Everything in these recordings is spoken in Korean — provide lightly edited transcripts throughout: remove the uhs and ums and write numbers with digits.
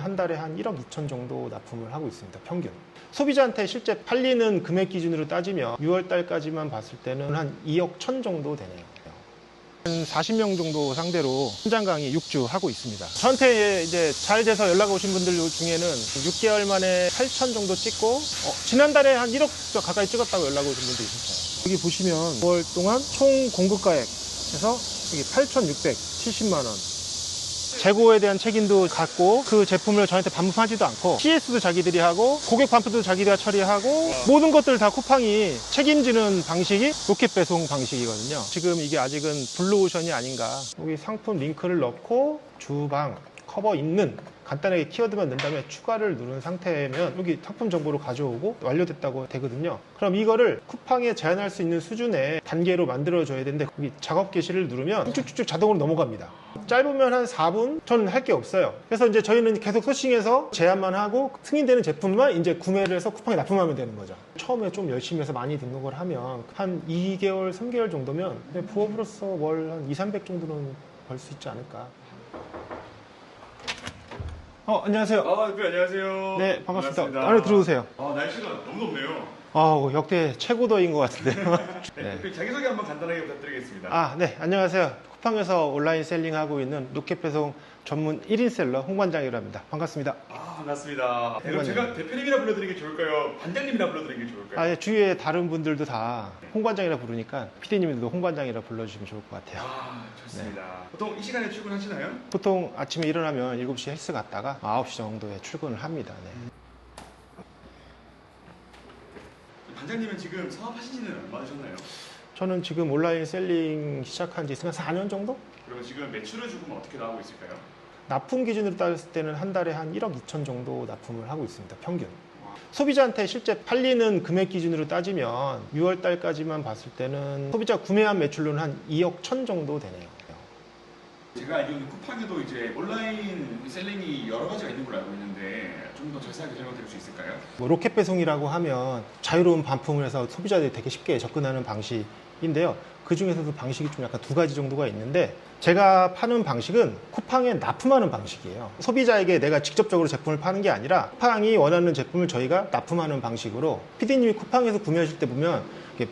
한 달에 한 1억 2천 정도 납품을 하고 있습니다. 평균. 소비자한테 실제 팔리는 금액 기준으로 따지면 6월 달까지만 봤을 때는 한 2억 1천 정도 되네요. 한 40명 정도 상대로 현장 강의 6주 하고 있습니다. 저한테 이제 잘 돼서 연락 오신 분들 중에는 6개월 만에 8천 정도 찍고 지난달에 한 1억 가까이 찍었다고 연락 오신 분도 있었어요. 여기 보시면 9월 동안 총 공급가액에서 여기 8,670만 원. 재고에 대한 책임도 갖고 그 제품을 저한테 반품하지도 않고 CS도 자기들이 하고 고객 반품도 자기가 처리하고 모든 것들 다 쿠팡이 책임지는 방식이 로켓 배송 방식이거든요. 지금 이게 아직은 블루오션이 아닌가. 여기 상품 링크를 넣고 주방 커버 있는 간단하게 키워드만 넣은 다음에 추가를 누른 상태면 여기 상품 정보를 가져오고 완료됐다고 되거든요. 그럼 이거를 쿠팡에 제한할 수 있는 수준의 단계로 만들어줘야 되는데 여기 작업 개시를 누르면 쭉쭉쭉 자동으로 넘어갑니다. 짧으면 한 4분? 저는 할 게 없어요. 그래서 이제 저희는 계속 소싱해서 제한만 하고 승인되는 제품만 이제 구매를 해서 쿠팡에 납품하면 되는 거죠. 처음에 좀 열심히 해서 많이 등록을 하면 한 2개월, 3개월 정도면 부업으로서 월 한 2, 300 정도는 벌 수 있지 않을까. 안녕하세요. 네, 안녕하세요. 네, 반갑습니다. 안에 들어오세요. 날씨가 너무 덥네요. 역대 최고 더위인 것 같은데요. 네. 자기소개 한번 간단하게 부탁드리겠습니다. 네, 안녕하세요. 쿠팡에서 온라인 셀링하고 있는 로켓 배송 전문 1인 셀러 홍반장이라고 합니다. 반갑습니다. 반갑습니다. 그럼 제가 대표님이라 불러드리는 게 좋을까요? 반장님이라 불러드리는 게 좋을까요? 주위에 다른 분들도 다 홍반장이라 부르니까 PD님도 홍반장이라 불러주시면 좋을 것 같아요. 좋습니다. 보통 이 시간에 출근하시나요? 보통 아침에 일어나면 7시 헬스 갔다가 9시 정도에 출근을 합니다. 반장님은 지금 사업하신 지는 얼마나 되셨나요? 저는 지금 온라인 셀링 시작한 지 4년 정도? 그리고 지금 매출을 조금 어떻게 나오고 있을까요? 납품 기준으로 따졌을 때는 한 달에 한 1억 2천 정도 납품을 하고 있습니다. 평균. 소비자한테 실제 팔리는 금액 기준으로 따지면 6월 달까지만 봤을 때는 소비자 구매한 매출로는 한 2억 1천 정도 되네요. 제가 알기로는 쿠팡에도 이제 온라인 셀링이 여러 가지가 있는 걸로 알고 있는데 좀 더 자세하게 설명드릴 수 있을까요? 로켓 배송이라고 하면 자유로운 반품을 해서 소비자들이 되게 쉽게 접근하는 방식인데요. 그 중에서도 방식이 좀 약간 두 가지 정도가 있는데 제가 파는 방식은 쿠팡에 납품하는 방식이에요. 소비자에게 내가 직접적으로 제품을 파는 게 아니라 쿠팡이 원하는 제품을 저희가 납품하는 방식으로 PD님이 쿠팡에서 구매하실 때 보면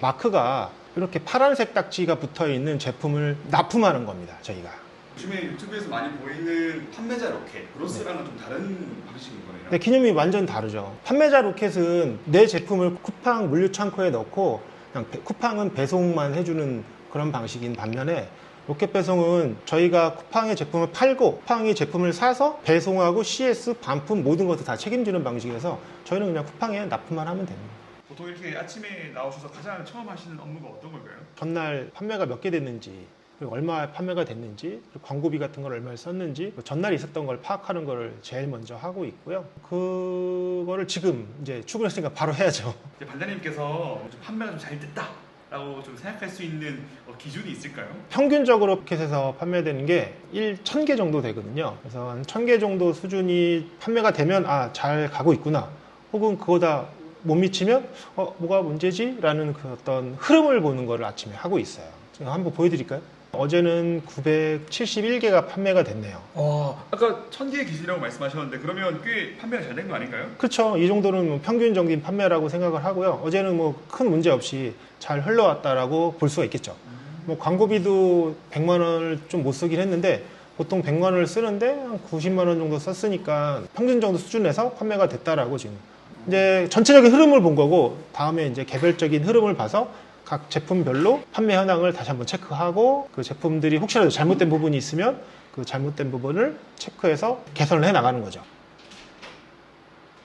마크가 이렇게 파란색 딱지가 붙어 있는 제품을 납품하는 겁니다. 저희가. 요즘에 유튜브에서 많이 보이는 판매자 로켓, 브로스랑은 좀 다른 방식인 거네요. 네, 개념이 완전 다르죠. 판매자 로켓은 내 제품을 쿠팡 물류 창고에 넣고 그냥 쿠팡은 배송만 해주는 그런 방식인 반면에 로켓 배송은 저희가 쿠팡의 제품을 팔고 쿠팡이 제품을 사서 배송하고 CS, 반품 모든 것을 다 책임지는 방식이라서 저희는 그냥 쿠팡에 납품만 하면 됩니다. 보통 이렇게 아침에 나오셔서 가장 처음 하시는 업무가 어떤 걸까요? 전날 판매가 몇 개 됐는지, 그리고 얼마 판매가 됐는지, 그리고 광고비 같은 걸 얼마를 썼는지, 전날 있었던 걸 파악하는 걸 제일 먼저 하고 있고요. 그거를 지금 이제 출근했으니까 바로 해야죠. 반장님께서 좀 판매가 좀 잘 됐다 라고 좀 생각할 수 있는 기준이 있을까요? 평균적으로 로켓에서 판매되는 게 1,000개 정도 되거든요. 그래서 한 1,000개 정도 수준이 판매가 되면 잘 가고 있구나. 혹은 그거다 못 미치면 뭐가 문제지? 라는 그 어떤 흐름을 보는 거를 아침에 하고 있어요. 제가 한번 보여드릴까요? 어제는 971개가 판매가 됐네요. 아까 1,000개의 기준이라고 말씀하셨는데 그러면 꽤 판매가 잘 된 거 아닌가요? 그렇죠. 이 정도는 평균적인 판매라고 생각을 하고요. 어제는 뭐 큰 문제 없이 잘 흘러왔다라고 볼 수가 있겠죠. 뭐 광고비도 100만 원을 좀 못 쓰긴 했는데 보통 100만 원을 쓰는데 한 90만 원 정도 썼으니까 평균 정도 수준에서 판매가 됐다라고 지금 이제 전체적인 흐름을 본 거고 다음에 이제 개별적인 흐름을 봐서 각 제품별로 판매 현황을 다시 한번 체크하고 그 제품들이 혹시라도 잘못된 부분이 있으면 그 잘못된 부분을 체크해서 개선을 해 나가는 거죠.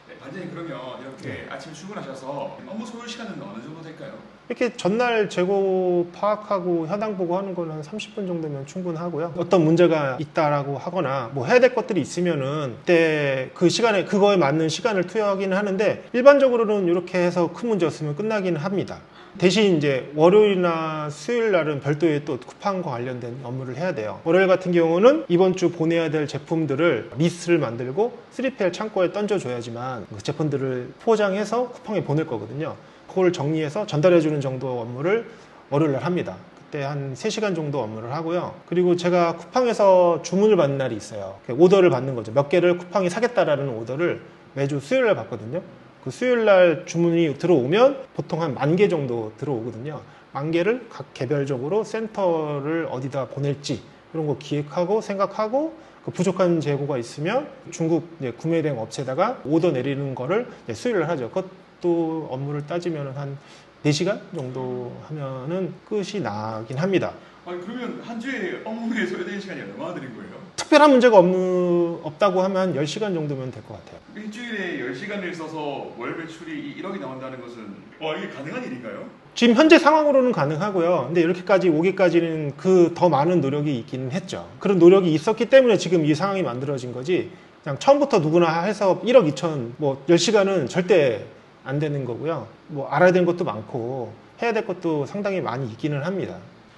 네, 반장님 그러면 이렇게 아침에 출근하셔서 업무 소요 시간은 어느 정도 될까요? 이렇게 전날 재고 파악하고 현황 보고 하는 거는 한 30분 정도면 충분하고요. 어떤 문제가 있다라고 하거나 뭐 해야 될 것들이 있으면은 그때 그 시간에 그거에 맞는 시간을 투여하기는 하는데 일반적으로는 이렇게 해서 큰 문제 없으면 끝나기는 합니다. 대신 이제 월요일이나 수요일 날은 별도의 또 쿠팡과 관련된 업무를 해야 돼요. 월요일 같은 경우는 이번 주 보내야 될 제품들을 리스트를 만들고 3PL 창고에 던져줘야지만 그 제품들을 포장해서 쿠팡에 보낼 거거든요. 그걸 정리해서 전달해주는 정도 업무를 월요일 날 합니다. 그때 한 3시간 정도 업무를 하고요. 그리고 제가 쿠팡에서 주문을 받는 날이 있어요. 오더를 받는 거죠. 몇 개를 쿠팡이 사겠다라는 오더를 매주 수요일 날 받거든요. 그 수요일 날 주문이 들어오면 보통 한 10,000개 정도 들어오거든요. 10,000개를 각 개별적으로 센터를 어디다 보낼지 이런 거 기획하고 생각하고 그 부족한 재고가 있으면 중국 구매 대행 업체에다가 오더 내리는 거를 수요일 날 하죠. 그것도 업무를 따지면 한 4시간 정도 하면은 끝이 나긴 합니다. 아니 그러면 한 주에 업무에 소요되는 시간이 얼마나 되는 거예요? 특별한 문제가 없다고 하면 한 10시간 정도면 될 것 같아요. 일주일에 10시간을 써서 월 매출이 1억이 나온다는 것은 이게 가능한 일인가요? 지금 현재 상황으로는 가능하고요. 근데 이렇게까지 오기까지는 그 더 많은 노력이 있기는 했죠. 그런 노력이 있었기 때문에 지금 이 상황이 만들어진 거지 그냥 처음부터 누구나 해서 1억 2천 뭐 10시간은 절대 안 되는 거고요. 뭐 알아야 되는 것도 많고 해야 될 것도 상당히 많이 있기는 합니다.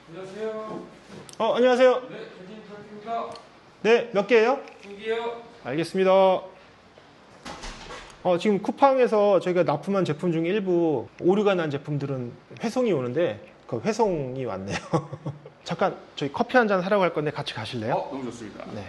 안녕하세요. 안녕하세요. 네, 대진 부탁드립니다. 네, 몇 개예요? 2개요. 알겠습니다. 지금 쿠팡에서 저희가 납품한 제품 중에 일부 오류가 난 제품들은 회송이 오는데 그 회송이 왔네요. 잠깐 저희 커피 한 잔 하라고 할 건데 같이 가실래요? 너무 좋습니다. 네.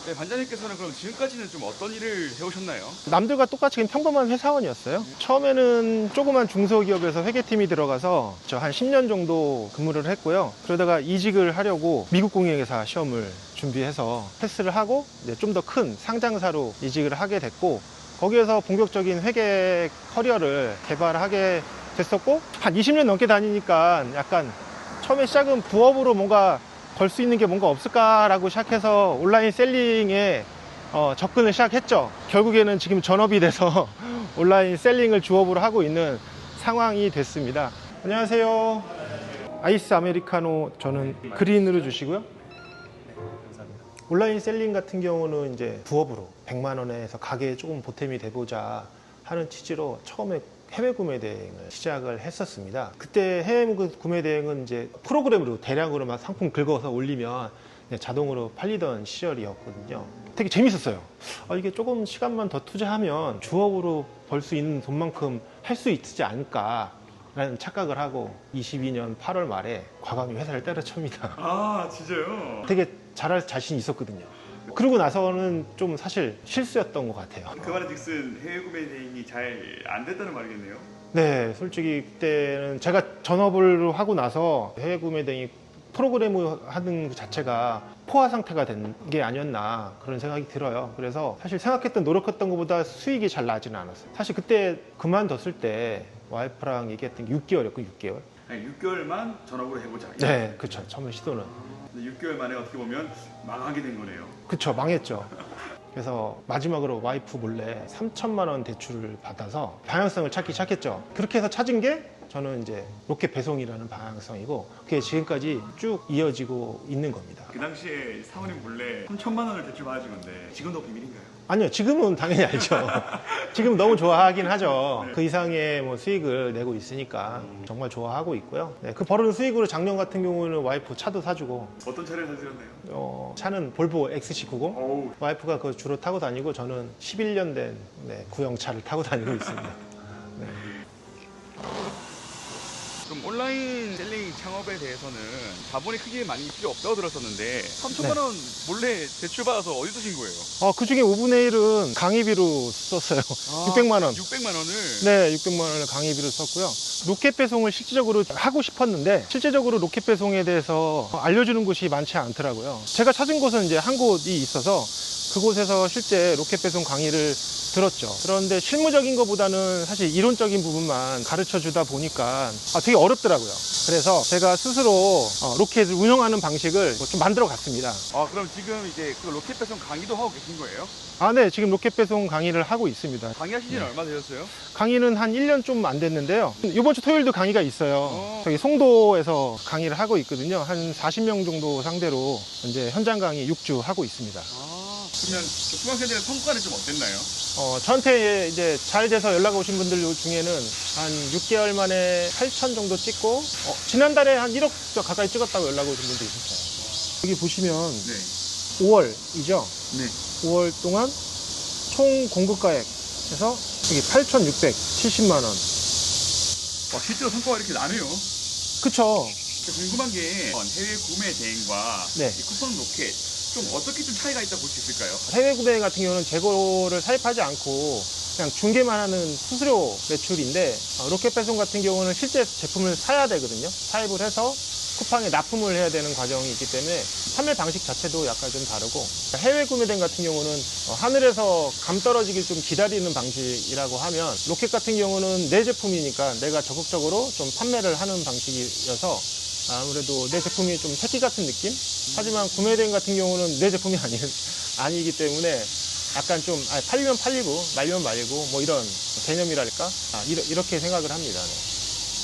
네, 반장님께서는 그럼 지금까지는 좀 어떤 일을 해오셨나요? 남들과 똑같이 그냥 평범한 회사원이었어요. 처음에는 조그만 중소기업에서 회계팀이 들어가서 저 한 10년 정도 근무를 했고요. 그러다가 이직을 하려고 미국 공인회계사 시험을 준비해서 패스를 하고 좀 더 큰 상장사로 이직을 하게 됐고 거기에서 본격적인 회계 커리어를 개발하게 됐었고 한 20년 넘게 다니니까 약간 처음에 시작은 부업으로 뭔가 걸 수 있는 게 뭔가 없을까라고 시작해서 온라인 셀링에 접근을 시작했죠. 결국에는 지금 전업이 돼서 온라인 셀링을 주업으로 하고 있는 상황이 됐습니다. 안녕하세요. 아이스 아메리카노 저는 그린으로 주시고요. 온라인 셀링 같은 경우는 이제 부업으로 100만 원에서 가게에 조금 보탬이 돼보자 하는 취지로 처음에 해외 구매 대행을 시작을 했었습니다. 그때 해외 구매 대행은 이제 프로그램으로 대량으로 막 상품 긁어서 올리면 자동으로 팔리던 시절이었거든요. 되게 재밌었어요. 이게 조금 시간만 더 투자하면 주업으로 벌 수 있는 돈만큼 할 수 있지 않을까라는 착각을 하고 22년 8월 말에 과감히 회사를 때려칩니다. 아 진짜요? 되게 잘할 자신이 있었거든요. 그러고 나서는 좀 사실 실수였던 것 같아요. 그 말인즉슨 해외 구매 대행이 잘 안 됐다는 말이겠네요? 네, 솔직히 그때는 제가 전업을 하고 나서 해외 구매 대행이 프로그램을 하는 그 자체가 포화 상태가 된 게 아니었나 그런 생각이 들어요. 그래서 사실 생각했던 노력했던 것보다 수익이 잘 나지는 않았어요. 사실 그때 그만뒀을 때 와이프랑 얘기했던 게 6개월이었고 6개월. 아니, 6개월만 전업으로 해보자. 네, 그렇죠. 처음에 시도는. 근데 6개월 만에 어떻게 보면 망하게 된 거네요. 그쵸, 망했죠. 그래서 마지막으로 와이프 몰래 3천만 원 대출을 받아서 방향성을 찾기 시작했죠. 그렇게 해서 찾은 게 저는 이제 로켓 배송이라는 방향성이고 그게 지금까지 쭉 이어지고 있는 겁니다. 그 당시에 사모님 몰래 3천만 원을 대출 받아준 건데 지금도 비밀인가요? 아니요, 지금은 당연히 알죠. 지금 너무 좋아하긴 하죠. 네. 그 이상의 뭐 수익을 내고 있으니까 정말 좋아하고 있고요. 네, 그 벌은 수익으로 작년 같은 경우는 와이프 차도 사주고 어떤 차를 사주셨나요? 차는 볼보 XC90. 어우, 와이프가 그거 주로 타고 다니고 저는 11년 된 구형차를 타고 다니고 있습니다. 네. 그럼 온라인 셀링 창업에 대해서는 자본이 크게 많이 필요 없다고 들었었는데 3천만 원 몰래 대출 받아서 어디 쓰신 거예요? 그 중에 5분의 1은 강의비로 썼어요. 600만 원. 600만 원을? 네, 600만 원을 강의비로 썼고요. 로켓 배송을 실질적으로 하고 싶었는데 실제적으로 로켓 배송에 대해서 알려주는 곳이 많지 않더라고요. 제가 찾은 곳은 이제 한 곳이 있어서 그곳에서 실제 로켓 배송 강의를 들었죠. 그런데 실무적인 것보다는 사실 이론적인 부분만 가르쳐 주다 보니까 되게 어렵더라고요. 그래서 제가 스스로 로켓을 운영하는 방식을 좀 만들어 갔습니다. 그럼 지금 이제 그 로켓 배송 강의도 하고 계신 거예요? 네, 지금 로켓 배송 강의를 하고 있습니다. 강의하신 지는 얼마 되셨어요? 강의는 한 1년 좀 안 됐는데요. 이번 주 토요일도 강의가 있어요. 저기 송도에서 강의를 하고 있거든요. 한 40명 정도 상대로 이제 현장 강의 6주 하고 있습니다. 그러면 그 수강생들의 성과는 좀 어땠나요? 저한테 이제 잘 돼서 연락 오신 분들 중에는 한 6개월 만에 8천 정도 찍고, 지난달에 한 1억 가까이 찍었다고 연락 오신 분도 있었어요. 여기 보시면 네. 5월이죠? 네. 5월 동안 총 공급가액에서 여기 8,670만 원. 실제로 성과가 이렇게 나네요. 그쵸. 궁금한 게 해외 구매 대행과 네. 이 쿠팡 로켓 좀 어떻게 좀 차이가 있다고 볼 수 있을까요? 해외 구매 같은 경우는 재고를 사입하지 않고 그냥 중개만 하는 수수료 매출인데 로켓 배송 같은 경우는 실제 제품을 사야 되거든요. 사입을 해서 쿠팡에 납품을 해야 되는 과정이 있기 때문에 판매 방식 자체도 약간 좀 다르고 해외 구매된 같은 경우는 하늘에서 감 떨어지길 좀 기다리는 방식이라고 하면 로켓 같은 경우는 내 제품이니까 내가 적극적으로 좀 판매를 하는 방식이어서 아무래도 내 제품이 좀 새끼 같은 느낌? 하지만 구매된 같은 경우는 내 제품이 아니기 때문에 약간 좀 팔리면 팔리고 말리면 말리고 뭐 이런 개념이랄까? 이렇게 생각을 합니다. 네.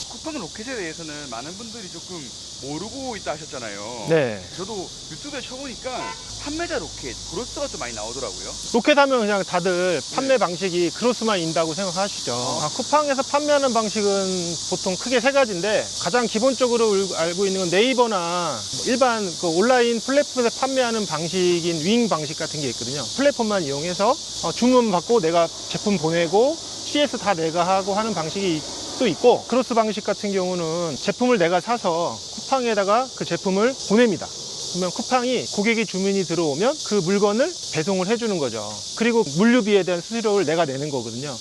쿠팡 로켓에 대해서는 많은 분들이 조금 모르고 있다 하셨잖아요. 네. 저도 유튜브에 쳐보니까 판매자 로켓, 그로스가 좀 많이 나오더라고요. 로켓 하면 그냥 다들 판매 방식이 크로스만 인다고 생각하시죠. 쿠팡에서 판매하는 방식은 보통 크게 세 가지인데 가장 기본적으로 알고 있는 건 네이버나 일반 그 온라인 플랫폼에서 판매하는 방식인 윙 방식 같은 게 있거든요. 플랫폼만 이용해서 주문 받고 내가 제품 보내고 CS 다 내가 하고 하는 방식이 또 있고 크로스 방식 같은 경우는 제품을 내가 사서 쿠팡에다가 그 제품을 보냅니다. 그러면 쿠팡이 고객이 주문이 들어오면 그 물건을 배송을 해주는 거죠. 그리고 물류비에 대한 수수료를 내가 내는 거거든요.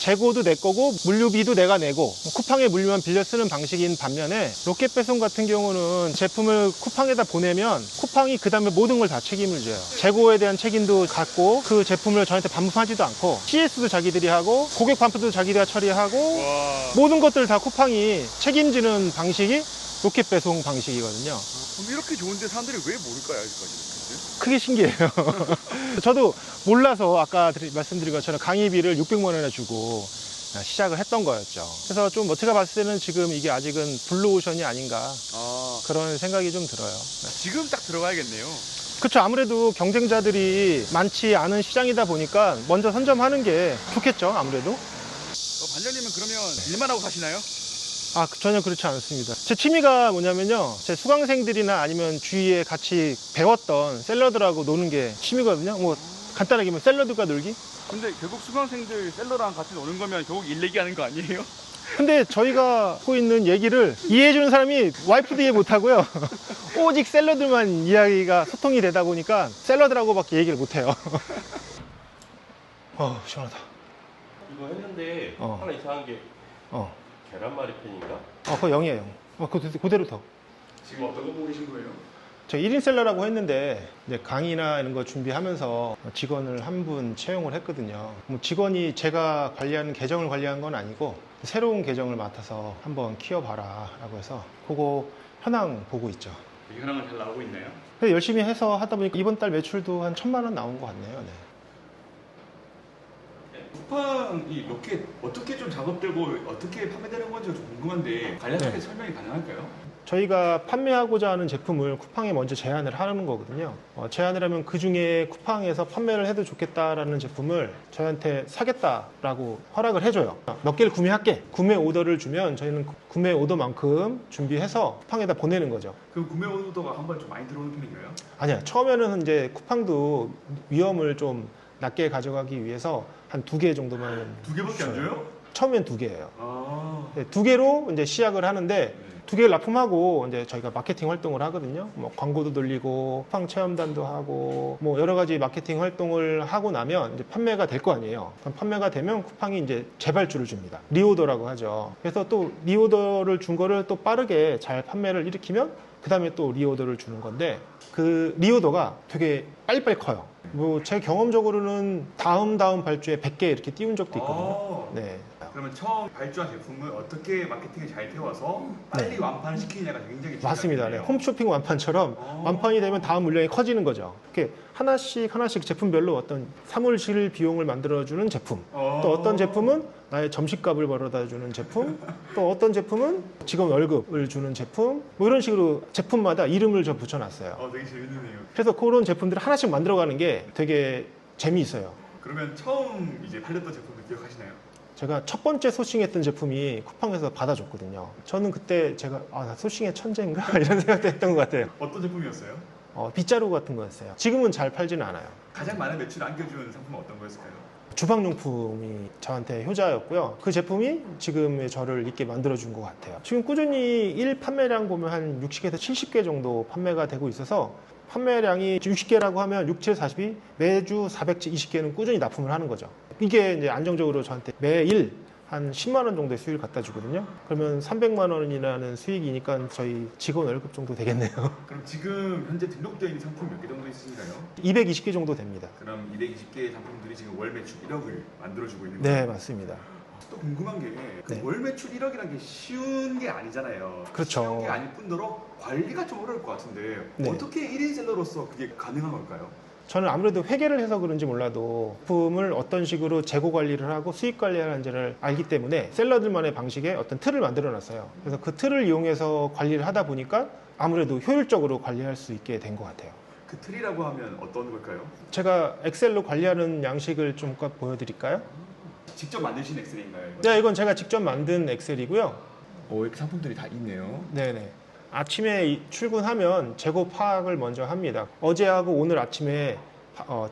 재고도 내 거고 물류비도 내가 내고 쿠팡의 물류만 빌려 쓰는 방식인 반면에 로켓 배송 같은 경우는 제품을 쿠팡에다 보내면 쿠팡이 그 다음에 모든 걸 다 책임을 져요. 재고에 대한 책임도 갖고 그 제품을 저한테 반품하지도 않고 CS도 자기들이 하고 고객 반품도 자기가 처리하고 와. 모든 것들을 다 쿠팡이 책임지는 방식이 로켓 배송 방식이거든요. 그럼 이렇게 좋은데 사람들이 왜 모를까요, 아직까지? 크게 신기해요. 저도 몰라서 아까 말씀드린 것처럼 강의비를 600만 원이나 주고 시작을 했던 거였죠. 그래서 좀 제가 봤을 때는 지금 이게 아직은 블루오션이 아닌가 그런 생각이 좀 들어요. 지금 딱 들어가야겠네요. 그렇죠. 아무래도 경쟁자들이 많지 않은 시장이다 보니까 먼저 선점하는 게 좋겠죠. 아무래도. 반장님은 그러면 일만 하고 사시나요? 전혀 그렇지 않습니다. 제 취미가 뭐냐면요. 제 수강생들이나 아니면 주위에 같이 배웠던 셀러들하고 노는 게 취미거든요. 뭐 간단하게 뭐 셀러들과 놀기? 근데 결국 수강생들 셀러랑 같이 노는 거면 결국 일 얘기하는 거 아니에요? 근데 저희가 하고 있는 얘기를 이해해주는 사람이 와이프도 이해 못하고요. 오직 셀러들만 이야기가 소통이 되다 보니까 셀러들하고밖에 얘기를 못해요. 시원하다. 이거 했는데 하나 이상한 게 계란말이 팬인가? 그거 0이에요. 그대로 더. 지금 어떤 거 보고 계신 거예요? 저 1인 셀러라고 했는데 이제 강의나 이런 거 준비하면서 직원을 한 분 채용을 했거든요. 뭐 직원이 제가 관리하는 계정을 관리한 건 아니고 새로운 계정을 맡아서 한번 키워봐라 라고 해서 그거 현황 보고 있죠. 이 현황은 잘 나오고 있나요? 그래서 열심히 해서 하다 보니까 이번 달 매출도 한 1,000만 원 나온 것 같네요. 네. 쿠팡 이 로켓 어떻게 좀 작업되고 어떻게 판매되는 건지 좀 궁금한데 간략하게 설명이 가능할까요? 저희가 판매하고자 하는 제품을 쿠팡에 먼저 제안을 하는 거거든요. 제안을 하면 그 중에 쿠팡에서 판매를 해도 좋겠다라는 제품을 저희한테 사겠다라고 허락을 해줘요. 몇 개를 구매할게. 구매 오더를 주면 저희는 구매 오더만큼 준비해서 쿠팡에다 보내는 거죠. 그럼 구매 오더가 한 번 좀 많이 들어오는 편인가요? 아니야. 처음에는 이제 쿠팡도 위험을 좀 낮게 가져가기 위해서 한 2개 정도만. 2개밖에 안 줘요? 처음엔 2개예요. 네, 2개로 이제 시작을 하는데 2개를 납품하고 이제 저희가 마케팅 활동을 하거든요. 뭐 광고도 돌리고 쿠팡 체험단도 하고 뭐 여러 가지 마케팅 활동을 하고 나면 이제 판매가 될 거 아니에요. 그럼 판매가 되면 쿠팡이 이제 재발주를 줍니다. 리오더라고 하죠. 그래서 또 리오더를 준 거를 또 빠르게 잘 판매를 일으키면 그 다음에 또 리오더를 주는 건데 그 리오더가 되게 빨리빨리 커요. 뭐 제 경험적으로는 다음 발주에 100개 이렇게 띄운 적도 있거든요. 네. 그러면 처음 발주한 제품을 어떻게 마케팅을 잘 태워서 빨리 완판시키느냐가 굉장히 중요하겠네요. 맞습니다. 네. 홈쇼핑 완판처럼 완판이 되면 다음 물량이 커지는 거죠. 이렇게 하나씩 제품별로 어떤 사무실 비용을 만들어주는 제품, 또 어떤 제품은 나의 점심값을 벌어다주는 제품, 또 어떤 제품은 직원 월급을 주는 제품, 뭐 이런 식으로 제품마다 이름을 좀 붙여놨어요. 되게 재밌네요. 그래서 그런 제품들을 하나씩 만들어가는 게 되게 재미있어요. 그러면 처음 이제 팔렸던 제품을 기억하시나요? 제가 첫 번째 소싱했던 제품이 쿠팡에서 받아줬거든요. 저는 그때 제가 나 소싱의 천재인가? 이런 생각도 했던 것 같아요. 어떤 제품이었어요? 빗자루 같은 거였어요. 지금은 잘 팔지는 않아요. 가장 많은 매출 안겨준 상품은 어떤 거였을까요? 주방용품이 저한테 효자였고요. 그 제품이 지금의 저를 있게 만들어준 것 같아요. 지금 꾸준히 1 판매량 보면 한 60개에서 70개 정도 판매가 되고 있어서 판매량이 60개라고 하면 6, 7, 40이 매주 420개는 꾸준히 납품을 하는 거죠. 이게 이제 안정적으로 저한테 매일 한 10만 원 정도의 수익을 갖다 주거든요. 그러면 300만 원이라는 수익이니까 저희 직원 월급 정도 되겠네요. 그럼 지금 현재 등록되어 있는 상품 몇 개 정도 있으신가요? 220개 정도 됩니다. 그럼 220개의 상품들이 지금 월 매출 1억을 만들어주고 있는 거예요? 네, 맞습니다. 또 궁금한 게 그 네. 월 매출 1억이라는 게 쉬운 게 아니잖아요. 그렇죠. 쉬운 게 아닐 뿐더러 관리가 좀 어려울 것 같은데 네. 어떻게 1인 셀러로서 그게 가능한 걸까요? 저는 아무래도 회계를 해서 그런지 몰라도 제품을 어떤 식으로 재고 관리를 하고 수익 관리를 하는지를 알기 때문에 셀러들만의 방식의 어떤 틀을 만들어 놨어요. 그래서 그 틀을 이용해서 관리를 하다 보니까 아무래도 효율적으로 관리할 수 있게 된 것 같아요. 그 틀이라고 하면 어떤 걸까요? 제가 엑셀로 관리하는 양식을 좀 보여드릴까요? 직접 만드신 엑셀인가요? 이거? 네, 이건 제가 직접 만든 엑셀이고요. 이렇게 상품들이 다 있네요. 네네. 아침에 출근하면 재고 파악을 먼저 합니다. 어제하고 오늘 아침에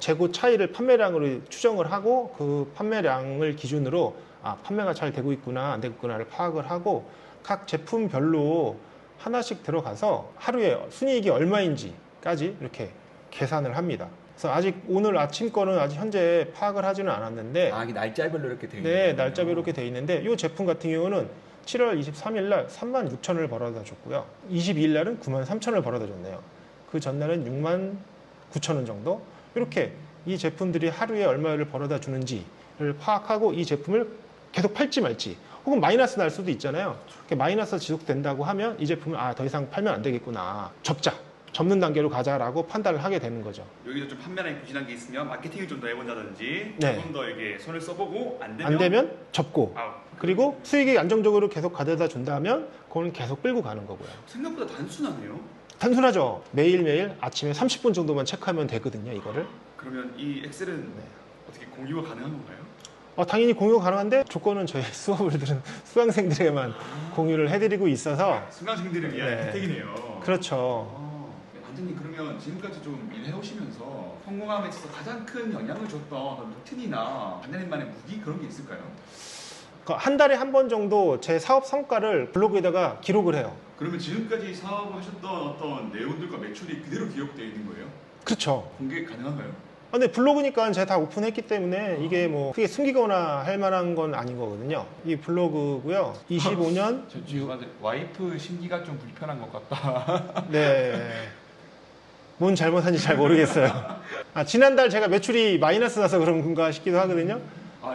재고 차이를 판매량으로 추정을 하고 그 판매량을 기준으로 판매가 잘 되고 있구나 안 되고 있구나를 파악을 하고 각 제품별로 하나씩 들어가서 하루에 순이익이 얼마인지까지 이렇게 계산을 합니다. 그래서 아직 오늘 아침 거는 아직 현재 파악을 하지는 않았는데 이게 날짜별로 이렇게 되어 있는 네, 거군요. 날짜별로 이렇게 돼 있는데 이 제품 같은 경우는 7월 23일 날 36,000원을 벌어다 줬고요. 22일 날은 93,000원을 벌어다 줬네요. 그 전날은 69,000원 정도. 이렇게 이 제품들이 하루에 얼마를 벌어다 주는지를 파악하고 이 제품을 계속 팔지 말지 혹은 마이너스 날 수도 있잖아요. 마이너스 지속된다고 하면 이 제품을 더 이상 팔면 안 되겠구나. 접는 단계로 가자라고 판단을 하게 되는 거죠. 여기서 좀 판매량이 부진한 게 있으면 마케팅을 좀 더 해본다든지 네. 좀 더 이렇게 손을 써보고 안 안 되면 접고 아, 그리고 수익이 안정적으로 계속 가져다 준다면 그거는 계속 끌고 가는 거고요. 생각보다 단순하네요. 단순하죠. 매일매일 아침에 30분 정도만 체크하면 되거든요, 이거를. 그러면 이 엑셀은 어떻게 공유가 가능한 건가요? 당연히 공유가 가능한데 조건은 저희 수업을 들은 수강생들에게만 공유를 해드리고 있어서 수강생들을 위한 네. 혜택이네요. 그렇죠. 반장님 그러면 지금까지 좀 일해오시면서 성공함에 있어서 가장 큰 영향을 줬던 어떤 루틴이나 반장님만의 무기 그런 게 있을까요? 한 달에 한 번 정도 제 사업 성과를 블로그에다가 기록을 해요. 그러면 지금까지 사업하셨던 어떤 내용들과 매출이 그대로 기록되어 있는 거예요? 그렇죠. 공개 가능한가요? 근데 블로그니까 제가 다 오픈했기 때문에 이게 뭐 크게 숨기거나 할 만한 건 아닌 거거든요. 이 블로그고요. 25년 저 죄송한데 와이프 심기가 좀 불편한 것 같다. 네. 뭔 잘못한지 잘 모르겠어요. 지난달 제가 매출이 마이너스 나서 그런 건가 싶기도 하거든요.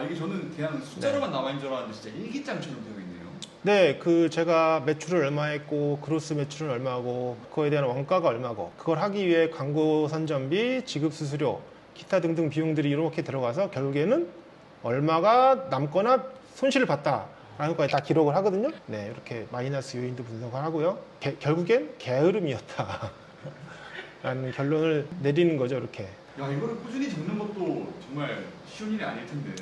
이게 저는 그냥 숫자로만 나와 있는 줄 알았는데 진짜 일기장처럼 되어 있네요. 네, 제가 매출을 얼마 했고, 그로스 매출은 얼마고, 그거에 대한 원가가 얼마고, 그걸 하기 위해 광고 선전비, 지급 수수료, 기타 등등 비용들이 이렇게 들어가서 결국에는 얼마가 남거나 손실을 봤다라는 것까지 다 기록을 하거든요. 네, 이렇게 마이너스 요인도 분석을 하고요. 결국엔 게으름이었다. 라는 결론을 내리는 거죠, 이렇게. 야, 이거를 꾸준히 적는 것도 정말 쉬운 일이 아닐 텐데.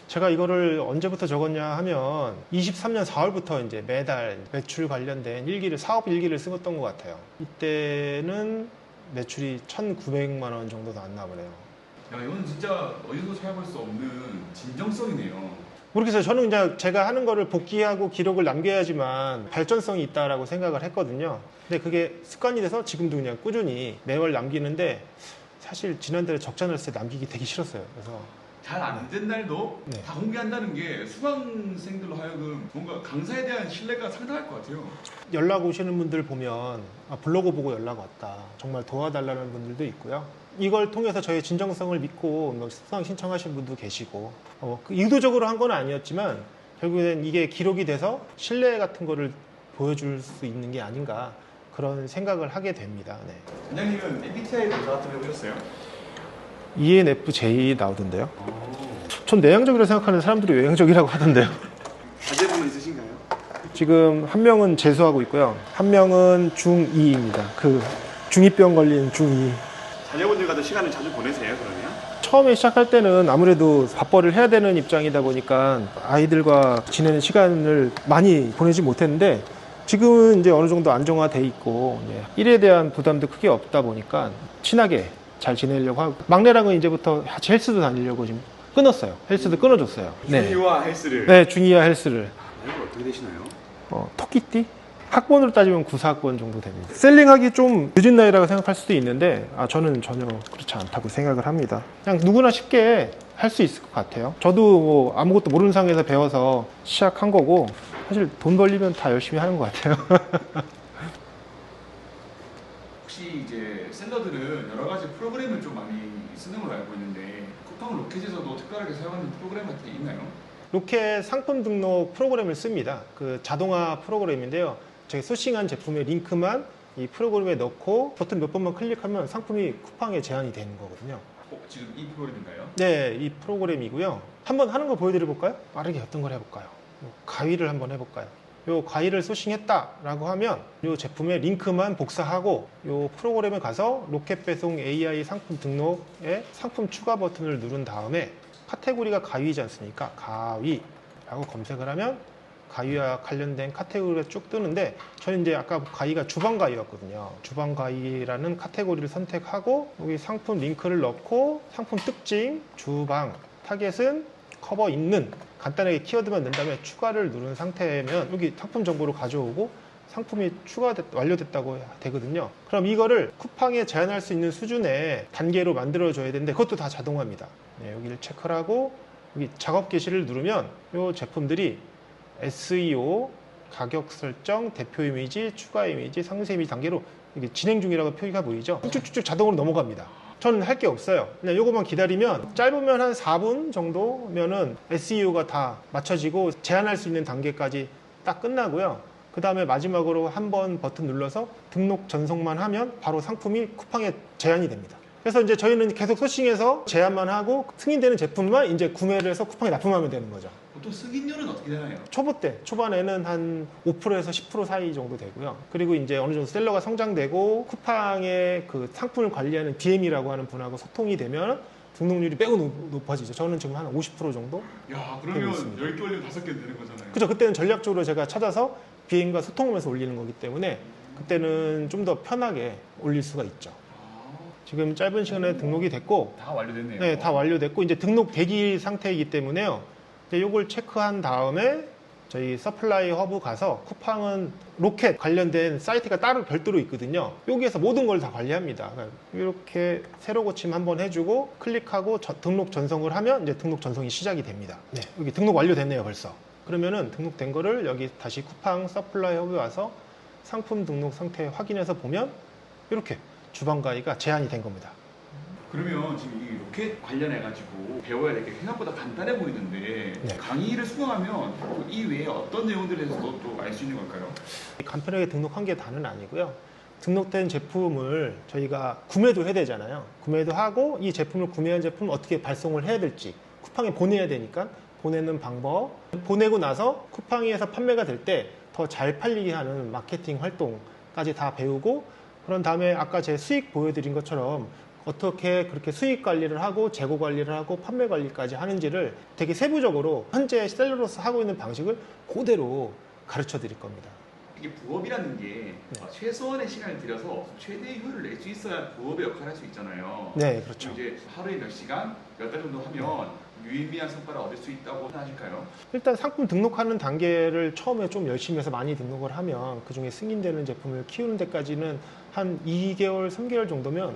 제가 이거를 언제부터 적었냐 하면 23년 4월부터 이제 매달 매출 관련된 사업 일기를 쓰었던 것 같아요. 이때는 매출이 1,900만 원 정도 나왔나 보네요. 야, 이건 진짜 어디서 찾아볼 수 없는 진정성이네요. 모르겠어요. 저는 그냥 제가 하는 거를 복기하고 기록을 남겨야지만 발전성이 있다라고 생각을 했거든요. 근데 그게 습관이 돼서 지금도 그냥 꾸준히 매월 남기는데 사실 지난달에 적자 났을 때 남기기 되게 싫었어요. 그래서 잘 안 된 날도 네. 다 공개한다는 게 수강생들로 하여금 뭔가 강사에 대한 신뢰가 상당할 것 같아요. 연락 오시는 분들 보면 블로그 보고 연락 왔다. 정말 도와달라는 분들도 있고요. 이걸 통해서 저의 진정성을 믿고 수강 신청하신 분도 계시고 의도적으로 한 건 아니었지만 결국엔 이게 기록이 돼서 신뢰 같은 거를 보여줄 수 있는 게 아닌가 그런 생각을 하게 됩니다. 네. 원장님은 MBTI 검사 같은 거 해보셨어요? ENFJ 나오던데요. 전 내향적이라고 생각하는 사람들이 외향적이라고 하던데요. 자제분은 있으신가요? 지금 한 명은 재수하고 있고요. 한 명은 중2입니다. 중2병 걸린 중2. 자녀분들과도 시간을 자주 보내세요, 그러면? 처음에 시작할 때는 아무래도 밥벌이를 해야 되는 입장이다 보니까 아이들과 지내는 시간을 많이 보내지 못했는데 지금은 이제 어느 정도 안정화돼 있고 일에 대한 부담도 크게 없다 보니까 친하게 잘 지내려고 하고, 막내랑은 이제부터 같이 헬스도 다니려고 지금 끊었어요. 헬스도 끊어줬어요. 중이와 헬스를. 네, 중이와 헬스를. 나이가 어떻게 되시나요? 토끼띠? 학번으로 따지면 94학번 정도 됩니다. 셀링하기 좀 늦은 나이라고 생각할 수도 있는데 저는 전혀 그렇지 않다고 생각을 합니다. 그냥 누구나 쉽게 할 수 있을 것 같아요. 저도 뭐 아무것도 모르는 상황에서 배워서 시작한 거고, 사실 돈 벌리면 다 열심히 하는 것 같아요. 혹시 이제 셀러들은 여러 가지 프로그램을 좀 많이 쓰는 걸로 알고 있는데 쿠팡 로켓에서도 특별하게 사용하는 프로그램 같은 게 있나요? 로켓 상품 등록 프로그램을 씁니다. 그 자동화 프로그램인데요. 저희 소싱한 제품의 링크만 이 프로그램에 넣고 버튼 몇 번만 클릭하면 상품이 쿠팡에 제한이 되는 거거든요. 지금 이 프로그램인가요? 네, 이 프로그램이고요. 한번 하는 거 보여드려 볼까요? 빠르게 어떤 걸 해볼까요? 가위를 한번 해볼까요? 요 가위를 소싱했다라고 하면 요 제품의 링크만 복사하고 요 프로그램에 가서 로켓 배송 AI 상품 등록에 상품 추가 버튼을 누른 다음에 카테고리가 가위이지 않습니까? 가위라고 검색을 하면 가위와 관련된 카테고리가 쭉 뜨는데, 저는 이제 아까 가위가 주방 가위였거든요. 주방 가위라는 카테고리를 선택하고 여기 상품 링크를 넣고 상품 특징, 주방, 타겟은 커버 있는 간단하게 키워드만 넣은 다음에 추가를 누른 상태면 여기 상품 정보를 가져오고 상품이 완료됐다고 되거든요. 그럼 이거를 쿠팡에 제한할 수 있는 수준의 단계로 만들어줘야 되는데 그것도 다 자동화입니다. 네, 여기를 체크를 하고 여기 작업 게시를 누르면 이 제품들이 SEO, 가격 설정, 대표 이미지, 추가 이미지, 상세 이미지 단계로 이게 진행 중이라고 표기가 보이죠? 쭉쭉쭉 자동으로 넘어갑니다. 저는 할 게 없어요. 그냥 이거만 기다리면 짧으면 한 4분 정도면은 SEO가 다 맞춰지고 제한할 수 있는 단계까지 딱 끝나고요. 그 다음에 마지막으로 한번 버튼 눌러서 등록 전송만 하면 바로 상품이 쿠팡에 제한이 됩니다. 그래서 이제 저희는 계속 소싱해서 제한만 하고 승인되는 제품만 이제 구매를 해서 쿠팡에 납품하면 되는 거죠. 보통 승인율은 어떻게 되나요? 초반에는 한 5%에서 10% 사이 정도 되고요. 그리고 이제 어느 정도 셀러가 성장되고 쿠팡의 그 상품을 관리하는 DM이라고 하는 분하고 소통이 되면 등록률이 매우 높아지죠. 저는 지금 한 50% 정도? 야, 그러면 10개 올리면 5개 되는 거잖아요. 그죠. 그때는 전략적으로 제가 찾아서 비행과 소통하면서 올리는 거기 때문에 그때는 좀 더 편하게 올릴 수가 있죠. 지금 짧은 시간에 등록이 됐고 다 완료됐네요. 네, 다 완료됐고 이제 등록 대기 상태이기 때문에요. 이걸 체크한 다음에 저희 서플라이 허브 가서 쿠팡은 로켓 관련된 사이트가 따로 별도로 있거든요. 여기에서 모든 걸 다 관리합니다. 이렇게 새로 고침 한번 해주고 클릭하고 등록 전송을 하면 이제 등록 전송이 시작이 됩니다. 네, 여기 등록 완료됐네요, 벌써. 그러면은 등록된 거를 여기 다시 쿠팡 서플라이 허브에 와서 상품 등록 상태 확인해서 보면 이렇게 주방 가위가 제한이 된 겁니다. 그러면 지금 이 로켓 관련해가지고 배워야 될 게 생각보다 간단해 보이는데 네. 강의를 수강하면 또 이 외에 어떤 내용들에 대해서도 또 알 수 있는 걸까요? 간편하게 등록한 게 다는 아니고요. 등록된 제품을 저희가 구매도 해야 되잖아요. 구매도 하고 이 제품을 구매한 제품을 어떻게 발송을 해야 될지 쿠팡에 보내야 되니까 보내는 방법, 보내고 나서 쿠팡에서 판매가 될 때 더 잘 팔리게 하는 마케팅 활동까지 다 배우고, 그런 다음에 아까 제 수익 보여드린 것처럼 어떻게 그렇게 수익 관리를 하고 재고 관리를 하고 판매 관리까지 하는지를 되게 세부적으로 현재 셀러로서 하고 있는 방식을 그대로 가르쳐 드릴 겁니다. 이게 부업이라는 게 최소한의 시간을 들여서 최대의 효율을 낼 수 있어야 부업의 역할을 할 수 있잖아요. 네, 그렇죠. 이제 하루에 몇 시간, 몇 달 정도 하면 유의미한 성과를 얻을 수 있다고 생각하실까요? 일단 상품 등록하는 단계를 처음에 좀 열심히 해서 많이 등록을 하면 그중에 승인되는 제품을 키우는 데까지는 한 2개월, 3개월 정도면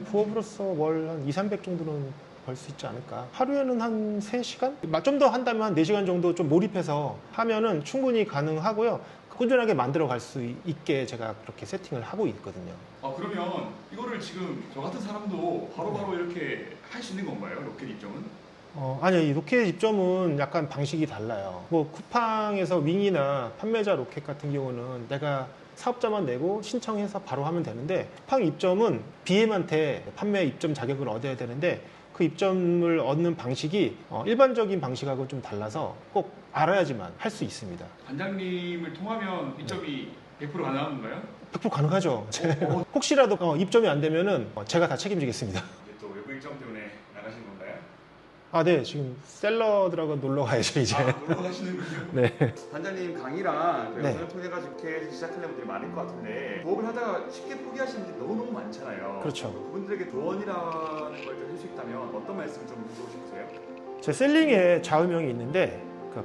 부업으로서 월 한 2, 300 정도는 벌 수 있지 않을까. 하루에는 한 3시간? 좀 더 한다면 한 4시간 정도 좀 몰입해서 하면은 충분히 가능하고요. 꾸준하게 만들어 갈 수 있게 제가 그렇게 세팅을 하고 있거든요. 그러면 이거를 지금 저 같은 사람도 바로바로 이렇게 할 수 있는 건가요? 로켓 입점은? 아니요. 이 로켓 입점은 약간 방식이 달라요. 뭐 쿠팡에서 윙이나 판매자 로켓 같은 경우는 내가 사업자만 내고 신청해서 바로 하면 되는데, 쿠팡 입점은 BM한테 판매 입점 자격을 얻어야 되는데 그 입점을 얻는 방식이 일반적인 방식하고 좀 달라서 꼭 알아야지만 할 수 있습니다. 관장님을 통하면 입점이 100% 가능한 건가요? 100% 가능하죠. 혹시라도 입점이 안 되면은 제가 다 책임지겠습니다. 이제 또 외부 일정 때문에 나가신 건가요? 네. 지금 셀러들하고 놀러 가야죠, 이제. 놀러 가시는군요. 네. 단장님 강의랑 네. 영상을 통해 가지고 이렇게 해서 시작하는 분들이 많을 것 같은데 부업을 하다가 쉽게 포기하시는 분들이 너무너무 많잖아요. 그렇죠. 그분들에게 조언이라는 걸 좀 할 수 있다면 어떤 말씀 좀 해주고 싶으세요? 제 셀링에 좌우명이 있는데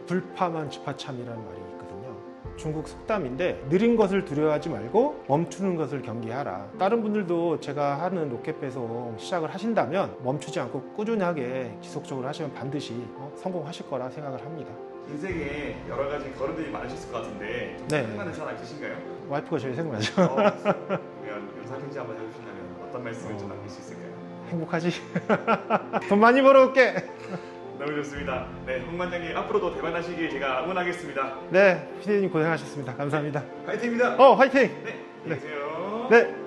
불파만 주파참이라는 말이 있거든요. 중국 속담인데 느린 것을 두려워하지 말고 멈추는 것을 경계하라. 다른 분들도 제가 하는 로켓 배송 시작을 하신다면 멈추지 않고 꾸준하게 지속적으로 하시면 반드시 성공하실 거라 생각을 합니다. 인생에 여러 가지 걸음들이 많으셨을 것 같은데 좀 네. 생각나는 사람 있으신가요? 와이프가 제일 생각나죠. 그러면 영상 편지 한번 해주신다면 어떤 말씀을 좀 남길 수 있을까요? 행복하지? 돈 많이 벌어올게. 너무 좋습니다. 네, 홍 관장님 앞으로도 대박나시길 제가 응원하겠습니다. 네, 피디님 고생하셨습니다. 감사합니다. 화이팅입니다. 화이팅! 네, 안녕히 계세요. 네.